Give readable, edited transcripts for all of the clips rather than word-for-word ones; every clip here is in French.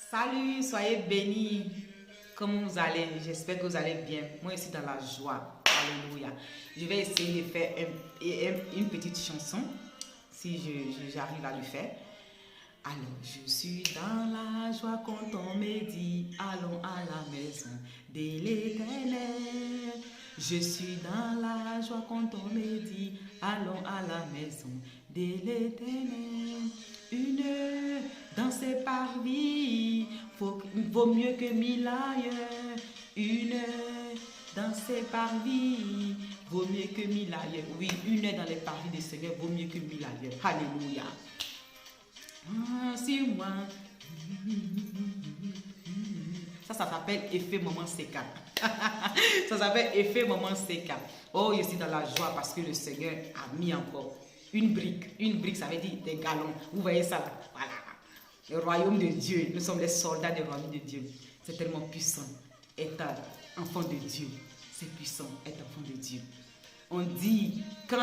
Salut, soyez bénis. Comment vous allez? J'espère que vous allez bien. Moi, je suis dans la joie. Alléluia. Je vais essayer de faire une petite chanson, si j'arrive à le faire. Alors, je suis dans la joie quand on me dit, allons à la maison de l'Éternel. Je suis dans la joie quand on me dit, allons à la maison de l'Éternel. Une danse par vie, vaut mieux que 1000 ailleurs. Une danse par vie, vaut mieux que 1000 ailleurs. Oui, une heure dans les parvis du Seigneur vaut mieux que 1000 ailleurs. Alléluia. Sur moi. Ça s'appelle effet moment CK. Ça s'appelle effet moment CK. Oh, je suis dans la joie parce que le Seigneur a mis encore une brique. Une brique, ça veut dire des galons. Vous voyez ça là? Voilà. Le royaume de Dieu. Nous sommes les soldats du royaume de Dieu. C'est tellement puissant être enfant de Dieu. C'est puissant être enfant de Dieu. On dit, quand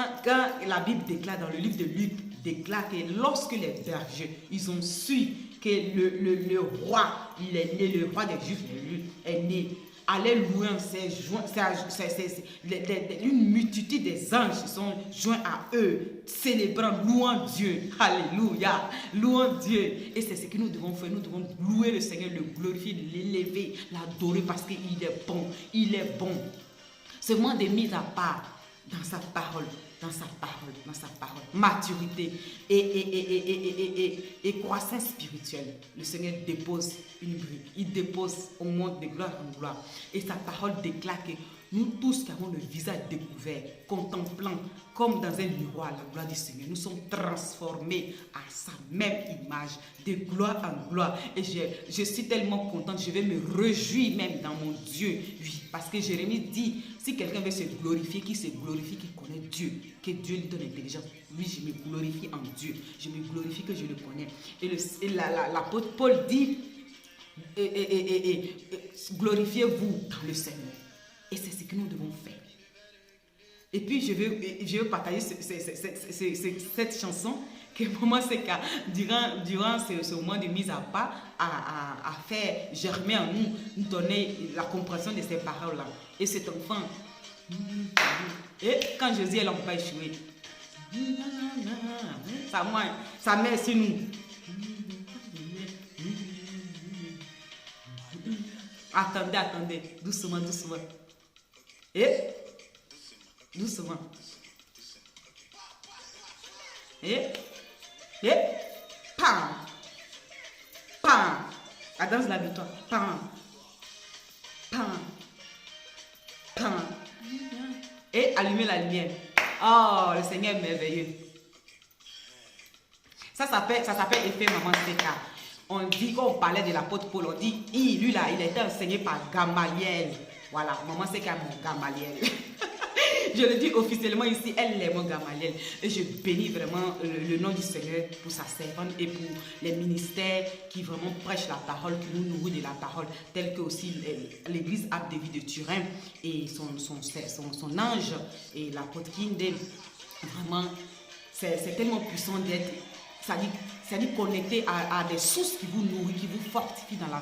la Bible déclare dans le livre de Luc, déclare que lorsque les bergers, ils ont su que le roi, il est né, le roi des Juifs est né, allait louer, une multitude des anges sont joints à eux, célébrant, louant Dieu. Alléluia, louant Dieu. Et c'est ce que nous devons faire. Nous devons louer le Seigneur, le glorifier, l'élever, l'adorer parce qu'il est bon. Il est bon. Ce monde est mis à part dans sa parole, maturité et croissance spirituelle. Le Seigneur dépose une brique, il dépose au monde de gloire en gloire. Et sa parole déclare que nous tous qui avons le visage découvert, contemplant comme dans un miroir la gloire du Seigneur, nous sommes transformés à sa même image, de gloire en gloire. Et je suis tellement contente, je vais me réjouir même dans mon Dieu. Oui, parce que Jérémie dit, si quelqu'un veut se glorifier, qui se glorifie, qui connaît Dieu, que Dieu lui donne l'intelligence. Oui, je me glorifie en Dieu, je me glorifie que je le connais. Et l'apôtre Paul dit, glorifiez-vous dans le Seigneur. Et c'est ce que nous devons faire. Et puis, je veux partager cette chanson que Maman Seka, durant ce moment de mise à part, a fait germer en nous, nous donner la compréhension de ces paroles-là. Et cet enfant, et quand Jésus est là, on ne peut pas échouer. Ça met sur nous. Attendez, doucement. Et doucement. Et pam. La danse de la victoire. Pam. Et allumer la lumière. Oh, le Seigneur est merveilleux. Ça s'appelle effet maman Seka. On dit, quand on parlait de l'apôtre Paul, on dit, lui là, il a été enseigné par Gamaliel. Voilà, maman Seka, mon Gamaliel. Je le dis officiellement ici, elle est mon Gamaliel. Et je bénis vraiment le nom du Seigneur pour sa servante et pour les ministères qui vraiment prêchent la parole, qui nous nourrissent de la parole, tels que aussi l'église Abbé de Vie de Turin et son ange et l'apôtre Kinde. Vraiment, c'est tellement puissant d'être, ça dit connecté à des sources qui vous nourrissent, qui vous fortifient dans la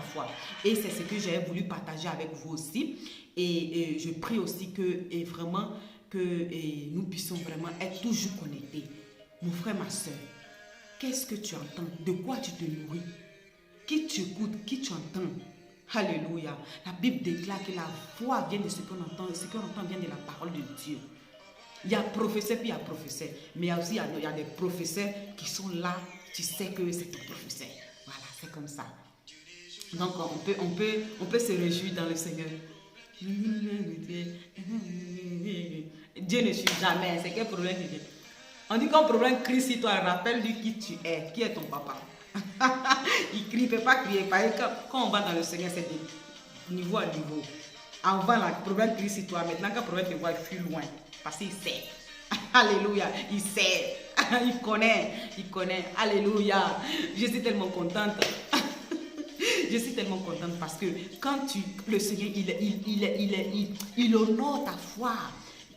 foi. Et c'est ce que j'ai voulu partager avec vous aussi. Et je prie aussi que nous puissions vraiment être toujours connectés. Mon frère, ma soeur, qu'est-ce que tu entends? De quoi tu te nourris? Qui tu écoutes? Qui tu entends? Alléluia. La Bible déclare que la foi vient de ce qu'on entend. Et ce qu'on entend vient de la parole de Dieu. Il y a professeur puis il y a professeur. Mais il y a aussi il y a des professeurs qui sont là. Tu sais que c'est ton professeur. Voilà, c'est comme ça. Donc on peut se réjouir dans le Seigneur. Dieu ne suit jamais. C'est quel problème que Dieu? On dit qu'un problème crie sur toi, rappelle-lui qui tu es. Qui est ton papa? Il crie, il ne peut pas crier. Quand on va dans le Seigneur, c'est de niveau à niveau. Avant, le problème crie sur toi. Maintenant, quand le problème te voit, il fuit loin. Parce qu'il sait. Alléluia. Il sait. Il connaît. Alléluia. Je suis tellement contente. Je suis tellement contente parce que quand le Seigneur, il honore ta foi.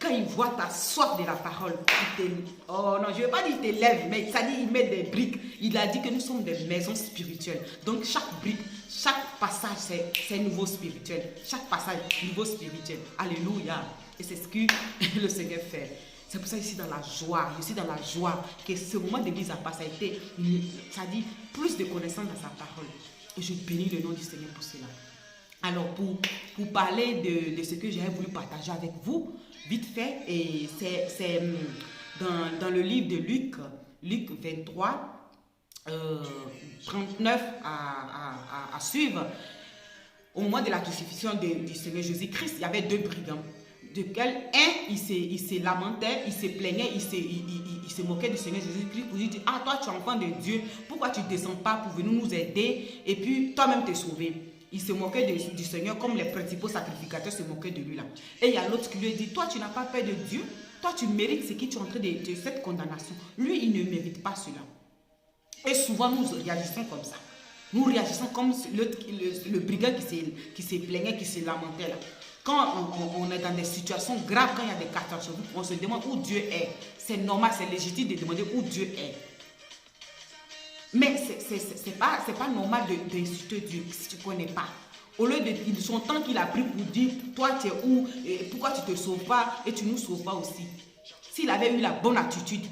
Quand il voit ta soif de la parole, oh non, je ne vais pas dire qu'il t'élève, mais ça dit il met des briques. Il a dit que nous sommes des maisons spirituelles. Donc chaque brique, chaque passage, c'est nouveau spirituel. Chaque passage, nouveau spirituel. Alléluia. Et c'est ce que le Seigneur fait. C'est pour ça que je suis dans la joie. Je suis dans la joie que ce moment d'église a passé. Ça dit plus de connaissance dans sa parole. Et je bénis le nom du Seigneur pour cela. Alors, pour parler de ce que j'avais voulu partager avec vous, vite fait, et c'est dans le livre de Luc 23, 39 à suivre, au moment de la crucifixion du Seigneur Jésus-Christ, il y avait deux brigands. Duquel un, il se lamentait, il se plaignait, il se moquait du Seigneur Jésus-Christ pour lui dire, ah toi tu es enfant de Dieu, pourquoi tu ne descends pas pour venir nous aider et puis toi-même te sauver. Il se moquait du Seigneur comme les principaux sacrificateurs se moquaient de lui là. Et il y a l'autre qui lui dit, toi tu n'as pas peur de Dieu, toi tu mérites ce qui tu es en train de cette condamnation. Lui il ne mérite pas cela. Et souvent nous réagissons comme ça. Nous réagissons comme le brigand qui se plaignait, qui se lamentait là. Quand on est dans des situations graves, quand il y a des catastrophes, on se demande où Dieu est. C'est normal, c'est légitime de demander où Dieu est. Mais c'est pas normal d'insulter Dieu si tu ne connais pas. Au lieu de son temps qu'il a pris pour dire, toi tu es où, et pourquoi tu ne te sauves pas et tu ne nous sauves pas aussi. S'il avait eu la bonne attitude,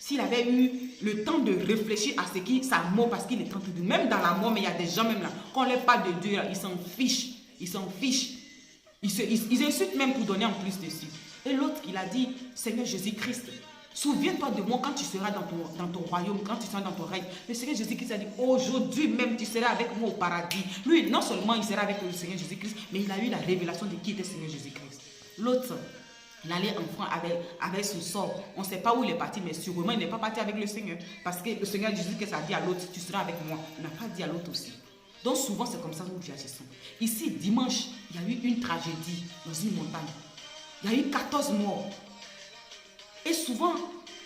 s'il avait eu le temps de réfléchir à ce qui sa mort, parce qu'il est en train de... Même dans la mort, mais il y a des gens même là, quand on leur parle de Dieu, là, ils s'en fichent. Ils s'en fichent. Ils insultent même pour donner en plus dessus. Et l'autre, il a dit, Seigneur Jésus-Christ, souviens-toi de moi quand tu seras dans ton royaume, quand tu seras dans ton règne. Le Seigneur Jésus-Christ a dit, aujourd'hui même, tu seras avec moi au paradis. Lui, non seulement il sera avec le Seigneur Jésus-Christ, mais il a eu la révélation de qui était le Seigneur Jésus-Christ. L'autre, il allait en France avec son sort. On ne sait pas où il est parti, mais sûrement il n'est pas parti avec le Seigneur. Parce que le Seigneur Jésus-Christ a dit à l'autre, tu seras avec moi. Il n'a pas dit à l'autre aussi. Donc souvent c'est comme ça que nous réagissons. Ici, dimanche, il y a eu une tragédie dans une montagne. Il y a eu 14 morts. Et souvent,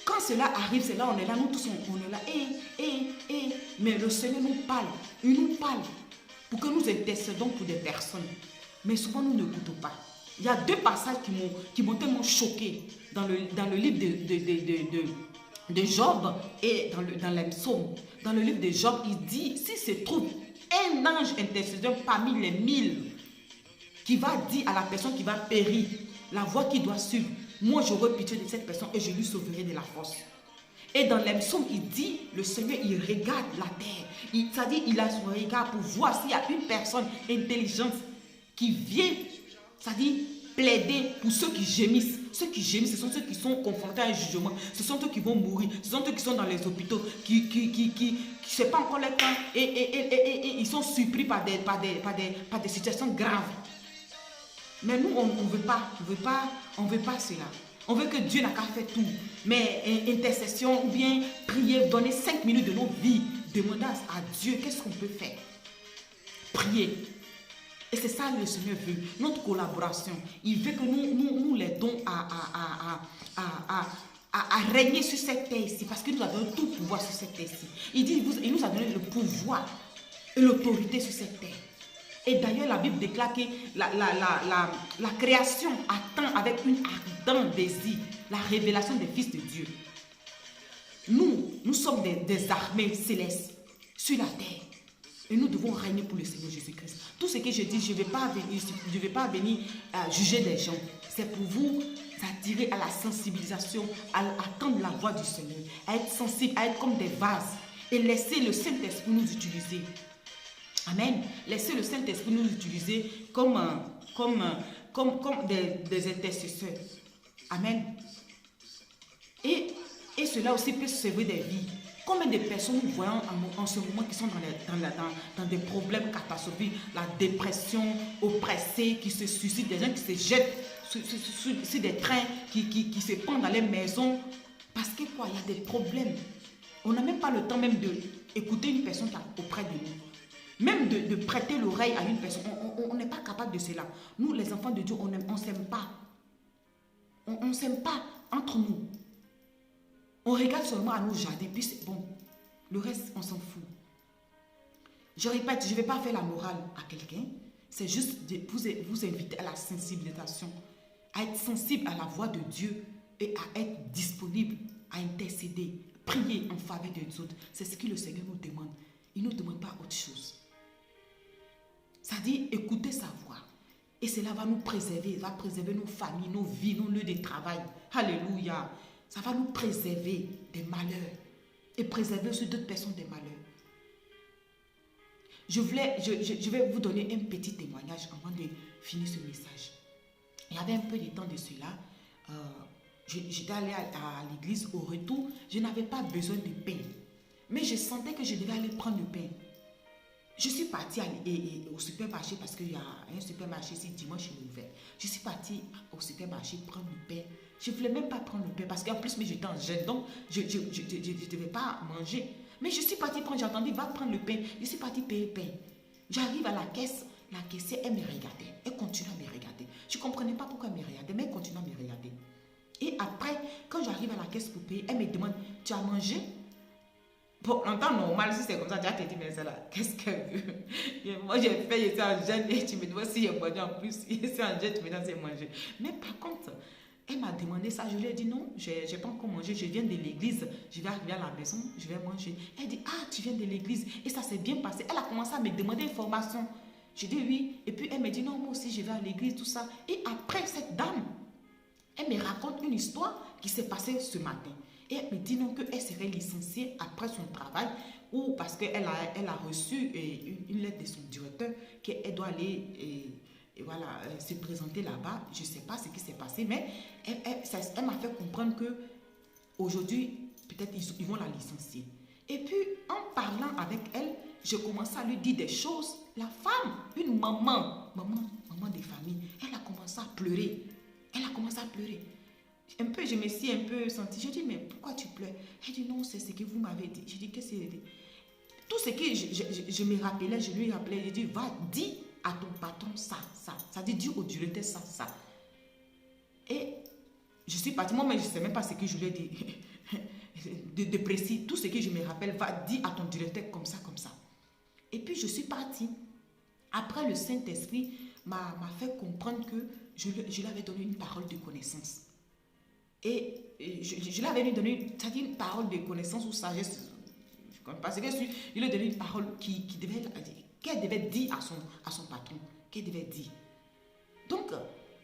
quand cela arrive, c'est là, on est là, nous tous, on est là. Mais le Seigneur nous parle. Il nous parle pour que nous intercédons pour des personnes. Mais souvent, nous n'écoutons pas. Il y a deux passages qui m'ont tellement choqué dans le livre de Job et dans les psaumes. Dans le livre de Job, il dit, si se trouve un ange intercédeur parmi les 1000 qui va dire à la personne qui va périr la voie qu'il doit suivre, moi j'aurai pitié de cette personne et je lui sauverai de la force. Et dans les psaumes, il dit, le Seigneur, il regarde la terre. C'est-à-dire, il a son regard pour voir s'il y a une personne intelligente qui vient, c'est-à-dire, plaider pour ceux qui gémissent. Ceux qui gémissent, ce sont ceux qui sont confrontés à un jugement. Ce sont ceux qui vont mourir. Ce sont ceux qui sont dans les hôpitaux, qui ne savent pas encore le temps. Et ils sont surpris par des situations graves. Mais nous, on ne veut pas. On veut pas cela. On veut que Dieu n'a qu'à faire tout. Mais intercession ou bien prier, donner 5 minutes de nos vies, demander à Dieu qu'est-ce qu'on peut faire. Prier. Et c'est ça que le Seigneur veut, notre collaboration. Il veut que nous l'aidons à régner sur cette terre ici, parce qu'il nous a donné tout pouvoir sur cette terre ici. Il dit, il nous a donné le pouvoir et l'autorité sur cette terre. Et d'ailleurs, la Bible déclare que la création attend avec une ardent désir la révélation des fils de Dieu. Nous sommes des armées célestes sur la terre. Et nous devons régner pour le Seigneur Jésus-Christ. Tout ce que je dis, je ne vais pas venir juger des gens. C'est pour vous attirer à la sensibilisation, à attendre la voix du Seigneur, à être sensible, à être comme des vases et laisser le Saint-Esprit nous utiliser. Amen. Laissez le Saint-Esprit nous utiliser comme des intercesseurs. Amen. Et cela aussi peut sauver des vies. Combien de personnes nous voyons en ce moment qui sont dans des problèmes catastrophiques, la dépression, oppressés, qui se suicident, des gens qui se jettent sur des trains, qui se pendent dans les maisons. Parce que quoi, il y a des problèmes. On n'a même pas le temps même d'écouter une personne qui est auprès de nous. Même de prêter l'oreille à une personne. On n'est pas capable de cela. Nous, les enfants de Dieu, on ne s'aime pas. On ne s'aime pas entre nous. On regarde seulement à nos jardins, puis c'est bon. Le reste, on s'en fout. Je répète, je ne vais pas faire la morale à quelqu'un. C'est juste de vous inviter à la sensibilisation, à être sensible à la voix de Dieu et à être disponible, à intercéder, prier en faveur des autres. C'est ce que le Seigneur nous demande. Il ne nous demande pas autre chose. Ça dit écouter sa voix. Et cela va nous préserver, va préserver nos familles, nos vies, nos lieux de travail. Alléluia. Ça va nous préserver des malheurs et préserver aussi d'autres personnes des malheurs. Je vais vous donner un petit témoignage avant de finir ce message. Il y avait un peu de temps de cela. J'étais allée à l'église. Au retour, je n'avais pas besoin de pain. Mais je sentais que je devais aller prendre le pain. Je suis partie au supermarché parce qu'il y a un supermarché ici, dimanche il est ouvert. Je suis partie au supermarché prendre le pain. Je ne voulais même pas prendre le pain parce qu'en plus, j'étais en jeûne, donc je ne devais pas manger. Mais je suis partie prendre, j'ai entendu, va prendre le pain. Je suis partie payer le pain. J'arrive à la caisse, la caissière, elle me regardait. Elle continue à me regarder. Je ne comprenais pas pourquoi elle me regardait, mais elle continue à me regarder. Et après, quand j'arrive à la caisse pour payer, elle me demande, tu as mangé? Bon, en temps normal, si c'est comme ça, tu as te dit, mais ça là, qu'est-ce qu'elle veut? Moi, j'ai fait, j'étais en jeûne et tu me dis, si j'ai mangé en plus, si c'est en jeûne, tu me dis, c'est manger. Mais par contre, elle m'a demandé ça, je lui ai dit non, je n'ai pas encore mangé, je viens de l'église, je vais arriver à la maison, je vais manger. Elle dit, ah, tu viens de l'église, et ça s'est bien passé. Elle a commencé à me demander une formation. Je dis oui, et puis elle me dit non, moi aussi je vais à l'église, tout ça. Et après, cette dame, elle me raconte une histoire qui s'est passée ce matin. Et elle me dit non, qu'elle serait licenciée après son travail ou parce qu'elle a reçu une lettre de son directeur qu'elle doit aller voilà, se présenter là-bas. Je ne sais pas ce qui s'est passé, mais elle m'a fait comprendre qu'aujourd'hui, peut-être ils vont la licencier. Et puis, en parlant avec elle, je commençais à lui dire des choses. La femme, une maman de famille, elle a commencé à pleurer. Elle a commencé à pleurer. Un peu, je me suis un peu sentie. Je dis, mais pourquoi tu pleures? Elle dit, non, c'est ce que vous m'avez dit. Je dis, qu'est-ce que c'est? Tout ce que je me rappelais, je lui rappelais. Je dis, va, dis à ton patron ça. Ça dit, dis au directeur ça. Et je suis partie, moi, mais je ne sais même pas ce que je lui ai dit de précis. Tout ce que je me rappelle, va, dis à ton directeur comme ça. Et puis, je suis partie. Après, le Saint-Esprit m'a fait comprendre que je lui avais donné une parole de connaissance. Et je lui avais donné une parole de connaissance ou sagesse. Parce que je lui ai donné une parole qu'elle devait dire à son patron. Qu'elle devait dire. Donc,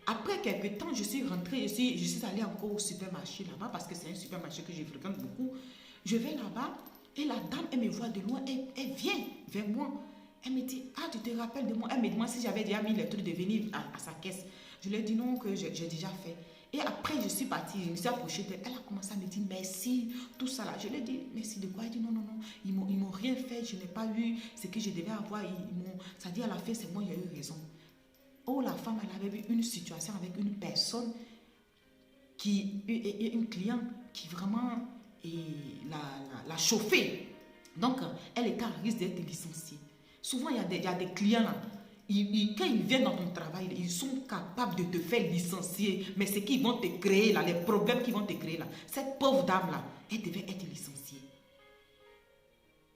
après quelques temps, je suis rentrée, je suis allée encore au supermarché là-bas parce que c'est un supermarché que je fréquente beaucoup. Je vais là-bas et la dame, elle me voit de loin, elle vient vers moi. Elle me dit, ah, tu te rappelles de moi? Elle me demande si j'avais déjà mis les trucs de venir à sa caisse. Je lui ai dit non, que j'ai déjà fait. Et après, je suis partie, je me suis approchée d'elle. Elle a commencé à me dire merci, tout ça là. Je lui ai dit merci de quoi? Elle dit non, ils m'ont rien fait, je n'ai pas eu ce que je devais avoir. Ça dit à la fin, c'est moi, il y a eu raison. Oh, la femme, elle avait eu une situation avec une personne, une cliente qui vraiment l'a chauffée. Donc, elle était en risque d'être licenciée. Souvent, il y a des clients là. Quand ils viennent dans ton travail, ils sont capables de te faire licencier. Mais ce qu'ils vont te créer là, les problèmes qu'ils vont te créer là, cette pauvre dame là, elle devait être licenciée.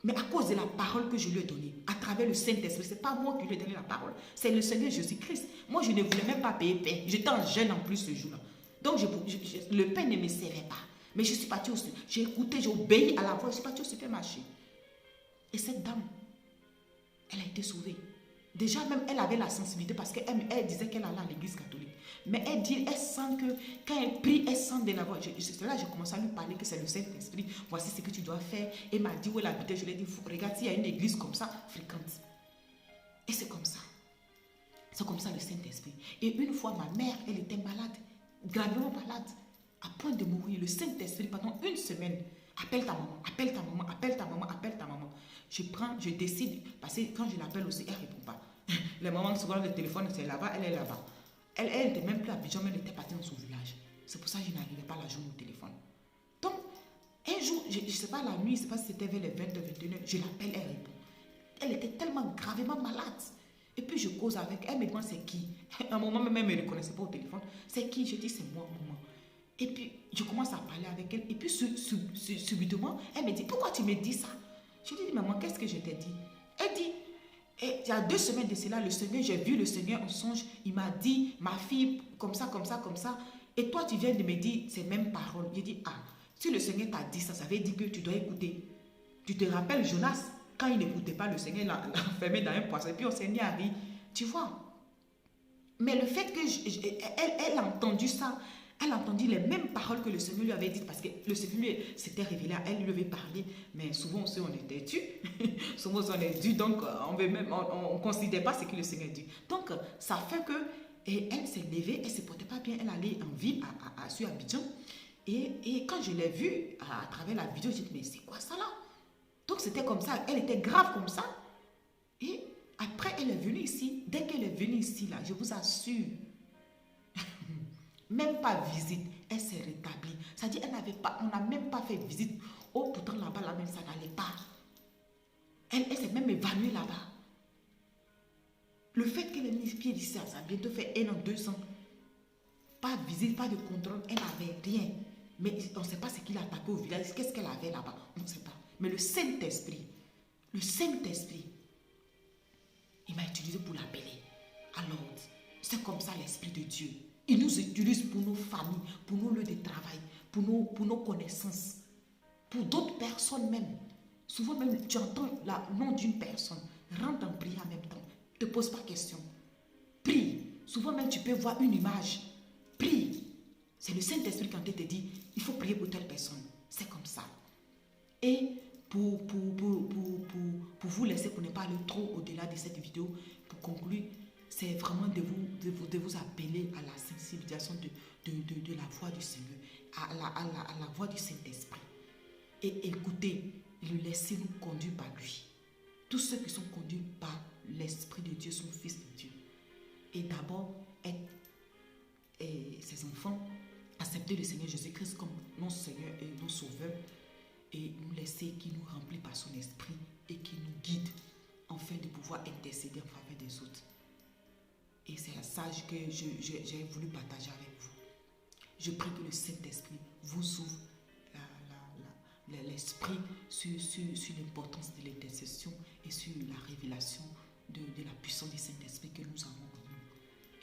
Mais à cause de la parole que je lui ai donnée, à travers le Saint-Esprit, ce n'est pas moi qui lui ai donné la parole, c'est le Seigneur Jésus-Christ. Moi, je ne voulais même pas payer pain. J'étais en jeûne en plus ce jour-là. Donc, le pain ne me servait pas. Mais je suis partie j'ai écouté, j'ai obéi à la voix, je suis partie au supermarché. Et cette dame, elle a été sauvée. Déjà même, elle avait la sensibilité parce qu'elle disait qu'elle allait à l'église catholique. Mais elle sent que quand elle prie, elle sent de la voix. C'est là que j'ai commencé à lui parler que c'est le Saint-Esprit. Voici ce que tu dois faire. Et elle m'a dit où elle habitait. Je lui ai dit, regarde, s'il y a une église comme ça, fréquente. Et c'est comme ça. C'est comme ça le Saint-Esprit. Et une fois, ma mère, elle était malade, gravement malade, à point de mourir. Le Saint-Esprit, pendant une semaine, appelle ta maman, appelle ta maman, appelle ta maman, appelle ta maman. Je décide, parce que quand je l'appelle aussi, elle ne répond pas. Les mamans, souvent le téléphone, c'est là-bas, elle est là-bas. Elle n'était même plus à Abidjan, mais elle était partie dans son village. C'est pour ça que je n'arrivais pas à la joindre au téléphone. Donc, un jour, je ne sais pas la nuit, je ne sais pas si c'était vers les 20h, 21h, je l'appelle, elle répond. Elle était tellement gravement malade. Et puis je cause avec elle, me demande c'est qui. À un moment même, elle ne me reconnaissait pas au téléphone. C'est qui? Je dis c'est moi, maman. Et puis je commence à parler avec elle. Et puis subitement, elle me dit pourquoi tu me dis ça? Je lui dis maman, qu'est-ce que je t'ai dit? Elle dit Et il y a 2 semaines de cela, le Seigneur, j'ai vu le Seigneur en songe. Il m'a dit, ma fille, comme ça, comme ça, comme ça. Et toi, tu viens de me dire ces mêmes paroles. J'ai dit, ah, si le Seigneur t'a dit ça, ça veut dire que tu dois écouter. Tu te rappelles Jonas, quand il n'écoutait pas, le Seigneur l'a enfermé dans un poisson. Et puis on s'est mis à rire. Tu vois. Mais le fait que elle a entendu ça, elle a entendu les mêmes paroles que le Seigneur lui avait dites, parce que le Seigneur s'était révélé à elle, lui avait parlé, mais souvent aussi on était dû, souvent on est dû, donc on ne considère pas ce que le Seigneur dit. Donc ça fait que elle s'est levée, elle ne se portait pas bien, elle allait en ville sur Abidjan, et quand je l'ai vue à travers la vidéo, j'ai dit, mais c'est quoi ça là? Donc c'était comme ça, elle était grave comme ça, et après elle est venue ici, dès qu'elle est venue ici là, je vous assure, même pas visite, elle s'est rétablie. C'est-à-dire, on n'a même pas fait visite. Oh, pourtant là-bas, là même, ça n'allait pas. Elle s'est même évanouie là-bas. Le fait qu'elle ait mis pied ici, ça a bientôt fait 1 an, 2 ans. Pas de visite, pas de contrôle, elle n'avait rien. Mais on ne sait pas ce qu'il a attaqué au village. Qu'est-ce qu'elle avait là-bas? On ne sait pas. Mais le Saint-Esprit, il m'a utilisé pour l'appeler. Alors, c'est comme ça l'Esprit de Dieu. Il nous utilise pour nos familles, pour nos lieux de travail, pour nos connaissances, pour d'autres personnes même. Souvent même, tu entends le nom d'une personne, rentre en prière en même temps. Ne te pose pas question. Prie. Souvent même, tu peux voir une image. Prie. C'est le Saint-Esprit quand il te dit, il faut prier pour telle personne. C'est comme ça. Et pour vous laisser, pour ne pas aller trop au-delà de cette vidéo, pour conclure, c'est vraiment de vous appeler à la sensibilisation de la voix du Seigneur, à la voix du Saint-Esprit. Et écoutez, le laisser nous conduire par lui. Tous ceux qui sont conduits par l'Esprit de Dieu sont fils de Dieu. Et d'abord, être ses enfants, accepter le Seigneur Jésus-Christ comme notre Seigneur et notre Sauveur, et nous laisser qu'il nous remplit par son esprit et qu'il nous guide afin de pouvoir intercéder en faveur des autres. Et c'est un sage que j'ai voulu partager avec vous. Je prie que le Saint-Esprit vous ouvre l'esprit sur l'importance de l'intercession et sur la révélation de la puissance du Saint-Esprit que nous avons en nous.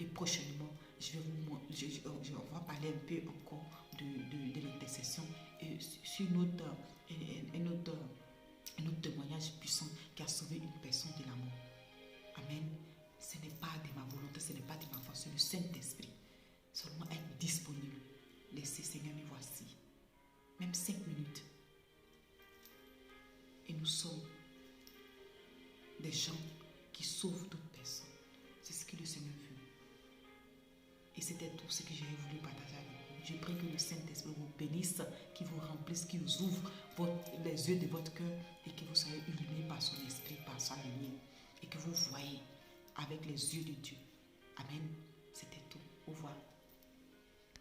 Et prochainement, on va parler un peu encore de l'intercession et sur un autre témoignage puissant qui a sauvé une personne de la mort. Amen. Ce n'est pas de ma volonté, ce n'est pas de ma force, c'est le Saint-Esprit. Seulement être disponible. Laissez, Seigneur, me voici. Même 5 minutes. Et nous sommes des gens qui sauvent d'autres personnes. C'est ce que le Seigneur veut. Et c'était tout ce que j'avais voulu partager avec vous. Je prie que le Saint-Esprit vous bénisse, qu'il vous remplisse, qu'il vous ouvre les yeux de votre cœur et que vous soyez illuminés par son esprit, par sa lumière. Et que vous voyez avec les yeux de Dieu. Amen.